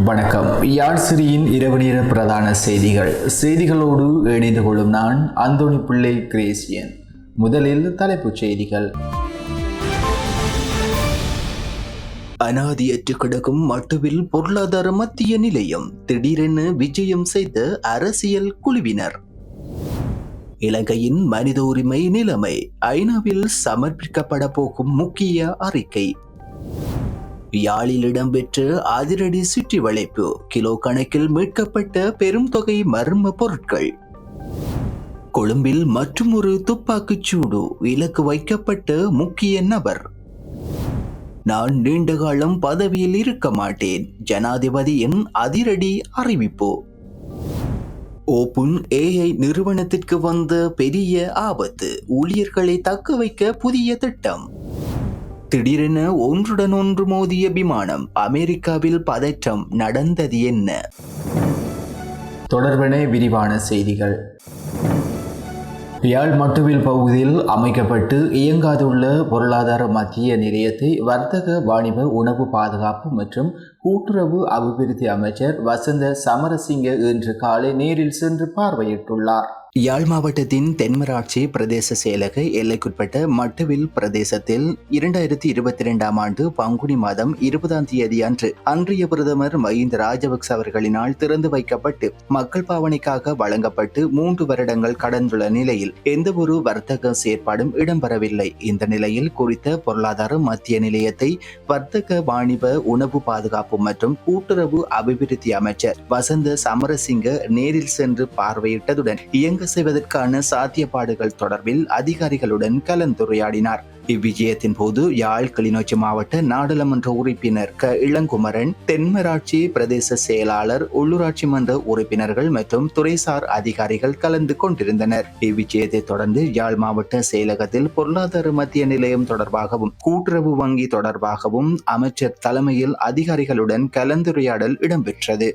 வணக்கம். யாழ் சிறியின் இரவு நேர பிரதான செய்திகளோடு இணைந்து கொள்ளும் நான் அந்தோணி பிள்ளை கிரேசியன். முதலில் தலைப்புச் செய்திகள். அனாதியற்று கிடக்கும் மட்டுவில் பொருளாதார மத்திய நிலையம், திடீரென விஜயம் செய்த அரசியல் குழுவினர். இலங்கையின் மனித உரிமை நிலைமை, ஐநாவில் சமர்ப்பிக்கப்பட போகும் முக்கிய அறிக்கை. யாழில் இடம்பெற்ற அதிரடி சுற்றி வளைப்பு, கிலோ கணக்கில் மீட்கப்பட்ட பெரும் தொகை மர்ம பொருட்கள். கொழும்பில் மற்றுமொரு துப்பாக்கிச் சூடு, இலக்கு வைக்கப்பட்ட முக்கிய நபர். நான் நீண்ட காலம் பதவியில் இருக்க மாட்டேன், ஜனாதிபதியின் அதிரடி அறிவிப்பு. ஓபன் ஏஐ நிறுவனத்திற்கு வந்த பெரிய ஆபத்து, ஊழியர்களை தக்க வைக்க புதிய திட்டம். திடீரென ஒன்றுடன் ஒன்று மோதிய விமானம், அமெரிக்காவில் பதற்றம், நடந்தது என்ன? தொடர்பான விரிவான செய்திகள். யாழ் மட்டுவில் பகுதியில் அமைக்கப்பட்டு இயங்காதுள்ள பொருளாதார மத்திய நிலையத்தை வர்த்தக வாணிப உணவு பாதுகாப்பு மற்றும் கூட்டுறவு அபிவிருத்தி அமைச்சர் வசந்த சமரசிங்க இன்று காலை நேரில் சென்று பார்வையிட்டுள்ளார். யாழ் மாவட்டத்தின் தென்மராட்சி பிரதேச செயலக எல்லைக்குட்பட்ட மட்டுவில் பிரதேசத்தில் 2022 ஆண்டு பங்குனி மாதம் 20 அன்று அன்றைய பிரதமர் மஹிந்த ராஜபக்ச அவர்களினால் திறந்து வைக்கப்பட்டு மக்கள் பாவனைக்காக வழங்கப்பட்டு 3 வருடங்கள் கடந்துள்ள நிலையில் எந்த ஒரு வர்த்தக செயற்பாடும் இடம்பெறவில்லை. இந்த நிலையில் குறித்த பொருளாதார மத்திய நிலையத்தை வர்த்தக வாணிப உணவு பாதுகாப்பு மற்றும் கூட்டுறவு அபிவிருத்தி அமைச்சர் வசந்த சமரசிங்க நேரில் சென்று பார்வையிட்டதுடன் இயங்க செய்வதற்கான சாத்தியப்பாடுகள் தொடர்பில் அதிகாரிகளுடன் கலந்துரையாடினார். இவ்விஜயத்தின் போது யாழ் கிளிநொச்சி மாவட்ட நாடாளுமன்ற உறுப்பினர் க இளங்குமரன், தென்மராட்சி பிரதேச செயலாளர், உள்ளூராட்சி மன்ற உறுப்பினர்கள் மற்றும் துறைசார் அதிகாரிகள் கலந்து கொண்டிருந்தனர். இவ்விஜயத்தை தொடர்ந்து யாழ் மாவட்ட செயலகத்தில் பொருளாதார மத்திய நிலையம் தொடர்பாகவும் கூட்டுறவு வங்கி தொடர்பாகவும் அமைச்சர் தலைமையில் அதிகாரிகளுடன் கலந்துரையாடல் இடம்பெற்றது.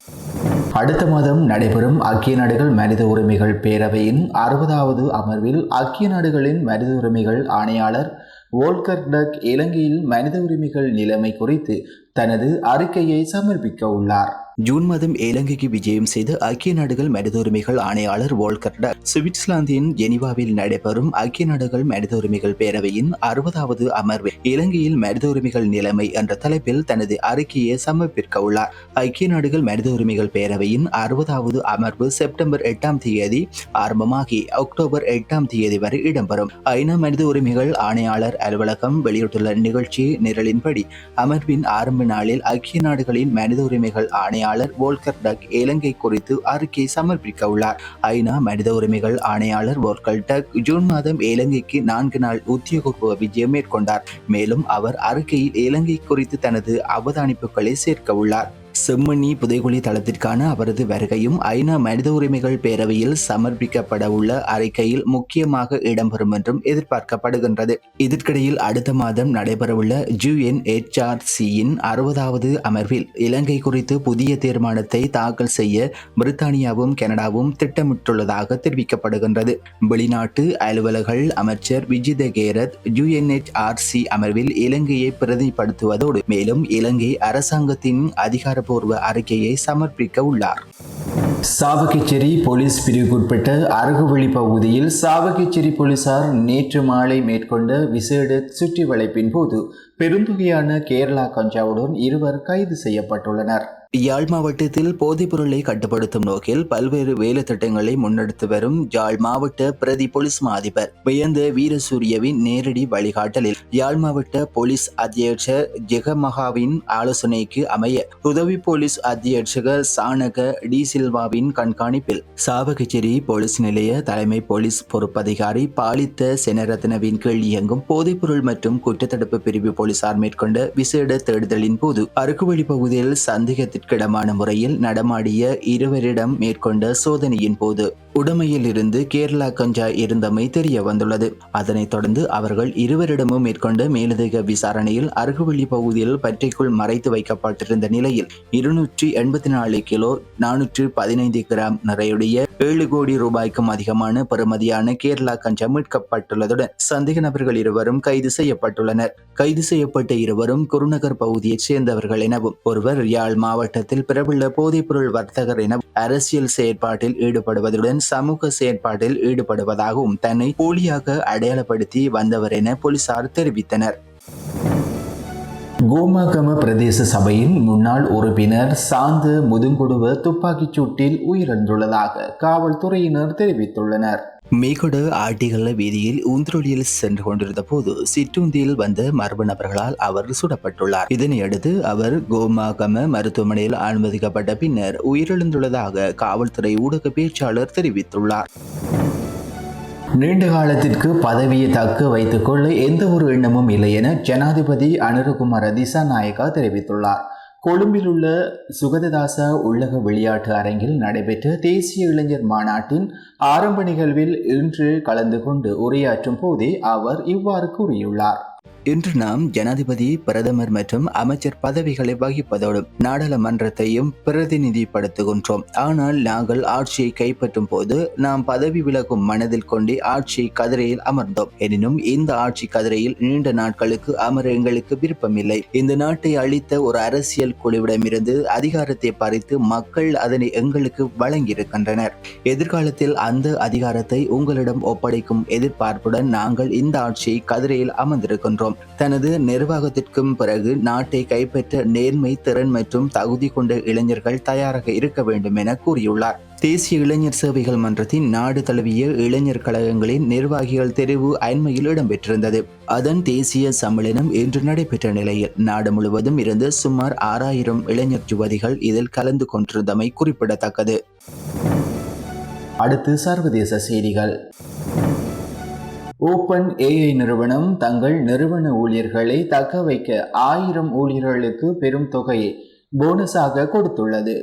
அடுத்த மாதம் நடைபெறும் ஐக்கிய நாடுகள் மனித உரிமைகள் பேரவையின் 60வது அமர்வில் ஐக்கிய நாடுகளின் மனித உரிமைகள் ஆணையாளர் வோல்கர் டக் இலங்கையில் மனித உரிமைகள் நிலைமை குறித்து தனது அறிக்கையை சமர்ப்பிக்க உள்ளார். ஜூன் மாதம் இலங்கைக்கு விஜயம் செய்த ஐக்கிய நாடுகள் மனித உரிமைகள் ஆணையாளர் வோல்கர் டக் சுவிட்சர்லாந்தின் ஜெனீவாவில் நடைபெறும் ஐக்கிய நாடுகள் மனித உரிமைகள் பேரவையின் 60வது அமர்வில் இலங்கையில் மனித உரிமைகள் நிலைமை என்ற தலைப்பில் தனது அறிக்கையை சமர்ப்பிக்க உள்ளார். ஐக்கிய நாடுகள் மனித உரிமைகள் பேரவையின் 60வது அமர்வு செப்டம்பர் 8 ஆரம்பமாகி அக்டோபர் 8 வரை இடம்பெறும். ஐநா மனித உரிமைகள் ஆணையாளர் அலுவலகம் வெளியிட்டுள்ள நிகழ்ச்சி நிரலின்படி அமர்வின் ஆரம்ப நாளில் ஐக்கிய நாடுகளின் மனித உரிமைகள் ஆணையாளர் வோல்கர் டக் இலங்கை குறித்து அறிக்கை சமர்ப்பிக்க உள்ளார். ஐநா மனித உரிமைகள் ஆணையாளர் வோல்கர் டக் ஜூன் மாதம் இலங்கைக்கு 4 நாள் உத்தியோகபூர்வ விஜயம் மேற்கொண்டார். மேலும் அவர் அறிக்கையில் இலங்கை குறித்து தனது அவதானிப்புகளை சேர்க்க உள்ளார். செம்மணி புதைகுழி தளத்திற்கான அவரது வருகையும் ஐநா மனித உரிமைகள் பேரவையில் சமர்ப்பிக்கப்பட உள்ள அறிக்கையில் முக்கியமாக இடம்பெறும் என்றும் எதிர்பார்க்கப்படுகின்றது. இதற்கிடையில் அடுத்த மாதம் நடைபெறவுள்ள UNHRCயின் 60வது அமர்வில் இலங்கை குறித்து புதிய தீர்மானத்தை தாக்கல் செய்ய பிரித்தானியாவும் கனடாவும் திட்டமிட்டுள்ளதாக தெரிவிக்கப்படுகின்றது. வெளிநாட்டு அலுவலர்கள் அமைச்சர் விஜித கேரத் UNHRC அமர்வில் இலங்கையை பிரதிபடுத்துவதோடு மேலும் இலங்கை அரசாங்கத்தின் அதிகார பூர்வ அறிக்கையை சமர்ப்பிக்க உள்ளார். சாவகச்சேரி போலீஸ் பிரிவுக்குட்பட்ட அருகுவழி பகுதியில் சாவகச்சேரி போலீசார் நேற்று மாலை மேற்கொண்ட விசேட சுற்றி வளைப்பின் போது பெருந்தொகையான கேரளா கஞ்சாவுடன் 2 கைது செய்யப்பட்டுள்ளனர். யாழ் மாவட்டத்தில் போதைப் பொருளை கட்டுப்படுத்தும் நோக்கில் பல்வேறு வேலை திட்டங்களை முன்னெடுத்து வரும் யாழ் மாவட்ட பிரதி போலீஸ் அதிபர் வியந்த வீரசூரியவின் நேரடி வழிகாட்டலில் யாழ் மாவட்ட போலீஸ் அத்தியட்சர் ஜெகமகாவின் ஆலோசனைக்கு அமைய உதவி போலீஸ் அத்தியட்சகர் சானக டி சில்வாவின் கண்காணிப்பில் சாவகச்சேரி போலீஸ் நிலைய தலைமை போலீஸ் பொறுப்பதிகாரி பாலித்த செனரத்னவின் கீழ் இயங்கும் போதைப்பொருள் மற்றும் குற்றத்தடுப்பு பிரிவு போலீசார் மேற்கொண்ட விசேட தேடுதலின் போது அருக்குவழி பகுதியில் சந்தேகத்திற்கிடமான முறையில் நடமாடிய 2 மேற்கொண்ட சோதனையின் போது உடமையில் இருந்து கேரளா கஞ்சா இருந்தமை தெரிய வந்துள்ளது. அதனைத் தொடர்ந்து அவர்கள் இருவரிடமும் மேற்கொண்ட மேலதிக விசாரணையில் அருகுவள்ளி பகுதியில் பற்றைக்குள் மறைத்து வைக்கப்பட்டிருந்த நிலையில் 284 கிலோ 415 கிராம் நிறையுடைய 7 கோடி ரூபாய்க்கும் அதிகமான பெறுமதியான கேரளா கஞ்சா மீட்கப்பட்டுள்ளதுடன் சந்தேக நபர்கள் இருவரும் கைது செய்யப்பட்டுள்ளனர். கைது செய்யப்பட்ட இருவரும் குருநகர் பகுதியைச் சேர்ந்தவர்கள் எனவும் ஒருவர் யாழ் மாவட்டத்தில் பிரபல போதைப்பொருள் வர்த்தகர் என அரசியல் செயற்பாட்டில் ஈடுபடுவதுடன் சமூக செயற்பாட்டில் ஈடுபடுவதாகவும் தன்னை போலியாக அடையாளப்படுத்தி வந்தவர் என போலீசார் தெரிவித்தனர். கோமாகம பிரதேச சபையின் முன்னாள் உறுப்பினர் சாந்த முதுங்குடுவ துப்பாக்கிச் சூட்டில் உயிரிழந்துள்ளதாக காவல்துறையினர் தெரிவித்துள்ளனர். மேகொட ஆட்டிகள வீதியில் ஊந்துருளியில் சென்று கொண்டிருந்த போது சிற்றுந்தியில் வந்த மர்ம நபர்களால் அவர் சுடப்பட்டுள்ளார். இதனையடுத்து அவர் கோமாகம மருத்துவமனையில் அனுமதிக்கப்பட்ட பின்னர் உயிரிழந்துள்ளதாக காவல்துறை ஊடக பேச்சாளர் தெரிவித்துள்ளார். நீண்ட காலத்திற்கு பதவியை தக்க வைத்துக் கொள்ள எந்த ஒரு எண்ணமும் இல்லை என ஜனாதிபதி அனுரகுமார திசாநாயக்கா தெரிவித்துள்ளார். கொழும்பில் உள்ள சுகததாச உள்ளக விளையாட்டு அரங்கில் நடைபெற்ற தேசிய இளைஞர் மாநாட்டின் ஆரம்ப நிகழ்வில் இன்று கலந்து கொண்டு உரையாற்றும் போதே அவர் இவ்வாறு கூறியுள்ளார். இன்று நாம் ஜனாதிபதி, பிரதமர் மற்றும் அமைச்சர் பதவிகளை வகிப்பதோடு நாடாளுமன்றத்தையும் பிரதிநிதிப்படுத்துகின்றோம். ஆனால் நாங்கள் ஆட்சியை கைப்பற்றும் போது நாம் பதவி விலகும் மனதில் கொண்டே ஆட்சி கதிரையில் அமர்ந்தோம். எனினும் இந்த ஆட்சி கதிரையில் நீண்ட நாட்களுக்கு அமர எங்களுக்கு விருப்பமில்லை. இந்த நாட்டை அளித்த ஒரு அரசியல் குழுவிடமிருந்து அதிகாரத்தை பறித்து மக்கள் அதனை எங்களுக்கு வழங்கியிருக்கின்றனர். எதிர்காலத்தில் அந்த அதிகாரத்தை உங்களிடம் ஒப்படைக்கும் எதிர்பார்ப்புடன் நாங்கள் இந்த ஆட்சியை கதிரையில் அமர்ந்திருக்கின்றோம். தனது நிர்வாகத்திற்கும் பிறகு நாட்டை கைப்பற்ற நேர்மை, திறன் மற்றும் தகுதி கொண்ட இளைஞர்கள் தயாராக இருக்க வேண்டும் என கூறியுள்ளார். தேசிய இளைஞர் சேவைகள் மன்றத்தின் நாடு தழுவிய இளைஞர் கழகங்களின் நிர்வாகிகள் தெரிவு அண்மையில் இடம்பெற்றிருந்தது. அதன் தேசிய சம்மேளனம் இன்று நடைபெற்ற நிலையில் நாடு முழுவதும் இருந்து சுமார் 6000 இளைஞர் யுவதிகள் இதில் கலந்து கொண்டிருந்தமை குறிப்பிடத்தக்கது. அடுத்து சர்வதேச செய்திகள். ஓபன் ஏஐ நிறுவனம் தங்கள் நிறுவன ஊழியர்களை தக்க வைக்க 1000 ஊழியர்களுக்கு பெரும் தொகையை போனஸாக கொடுத்துள்ளது.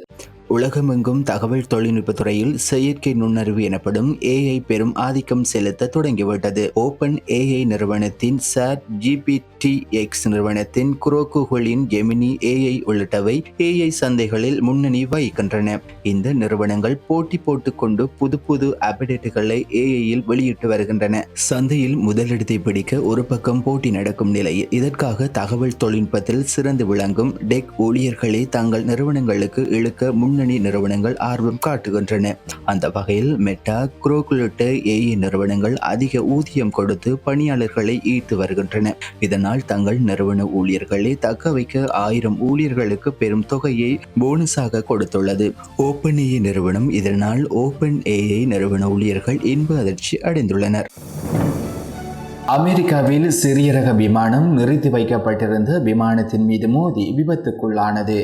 உலகமெங்கும் தகவல் தொழில்நுட்பத் துறையில் செயற்கை நுண்ணறிவு எனப்படும் ஏஐ பெரும் ஆதிக்கம் செலுத்த தொடங்கிவிட்டது. ஓபன் ஏஐ நிறுவனத்தின் ChatGPT-X நிறுவனத்தின் குரோக்குகளின் ஜெமினி ஏஐ உள்ளிட்டவை ஏஐ சந்தைகளில் முன்னணி வகிக்கின்றன. இந்த நிறுவனங்கள் போட்டி போட்டுக்கொண்டு புது புது அப்டேட்டுகளை ஏஐயில் வெளியிட்டு வருகின்றன. சந்தையில் முதலிடத்தை பிடிக்க ஒரு பக்கம் போட்டி நடக்கும் நிலையில் இதற்காக தகவல் தொழில்நுட்பத்தில் சிறந்து விளங்கும் டெக் ஊழியர்களை தங்கள் நிறுவனங்களுக்கு இழுக்க முன்னணி நிறுவனங்கள் ஆர்வம் காட்டுகின்றன. அந்த வகையில் மெட்டா, குரோக் உள்ளிட்ட ஏஐ நிறுவனங்கள் அதிக ஊதியம் கொடுத்து பணியாளர்களை ஈர்த்து வருகின்றன. இதனால் தங்கள் நிறுவன ஊழியர்களை தக்க வைக்க 1000 ஊழியர்களுக்கு பெரும் தொகையை போனஸாக கொடுத்துள்ளது. ஓபன் ஏஐ நிறுவனம் இதனால் ஓபன் ஏஐ நிறுவன ஊழியர்கள் இன்ப அதிர்ச்சி அடைந்துள்ளனர். அமெரிக்காவில் சிறிய ரக விமானம் நிறுத்தி வைக்கப்பட்டிருந்த விமானத்தின் மீது மோதி விபத்துக்குள்ளானது.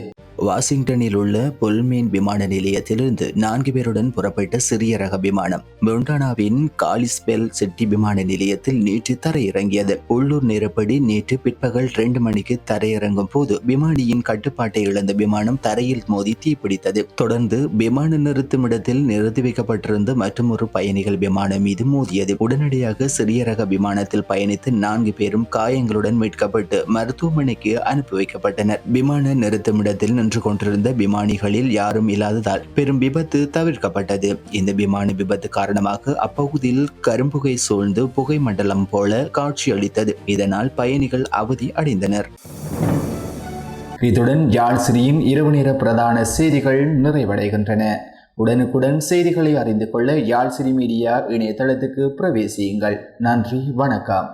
வாஷிங்டனில் உள்ள புல்மேன் விமான நிலையத்திலிருந்து 4 பேருடன் புறப்பட்ட சிறிய ரக விமானம் மொண்டானாவின் காலிஸ்பெல் சிட்டி விமான நிலையத்தில் நேற்று தரையிறங்கியது. உள்ளூர் நேரப்படி நேற்று பிற்பகல் 2 மணிக்கு தரையிறங்கும் போது விமானியின் கட்டுப்பாட்டை இழந்த விமானம் தரையில் மோதி தீப்பிடித்தது. தொடர்ந்து விமான நிறுத்துமிடத்தில் நிறுத்தி வைக்கப்பட்டிருந்த மற்றொரு பயணிகள் விமானம் மீது மோதியது. உடனடியாக சிறிய ரக விமானத்தில் பயணித்து 4 பேரும் காயங்களுடன் மீட்கப்பட்டு மருத்துவமனைக்கு அனுப்பி வைக்கப்பட்டனர். விமான நிறுத்துமிடத்தில் நின்று கொண்டிருந்த விமானிகளில் யாரும் இல்லாததால் பெரும் விபத்து தவிர்க்கப்பட்டது. இந்த விமான விபத்து காரணமாக அப்பகுதியில் கரும்புகை சூழ்ந்து புகை மண்டலம் போல காட்சியளித்தது. இதனால் பயணிகள் அவதி அடைந்தனர். இத்துடன் யாழ் சிறியின் இரவு நேர பிரதான செய்திகள் நிறைவடைகின்றன. உடனுக்குடன் செய்திகளை அறிந்து கொள்ள யாழ் சிறி மீடியா இணையதளத்துக்கு பிரவேசியுங்கள். நன்றி, வணக்கம்.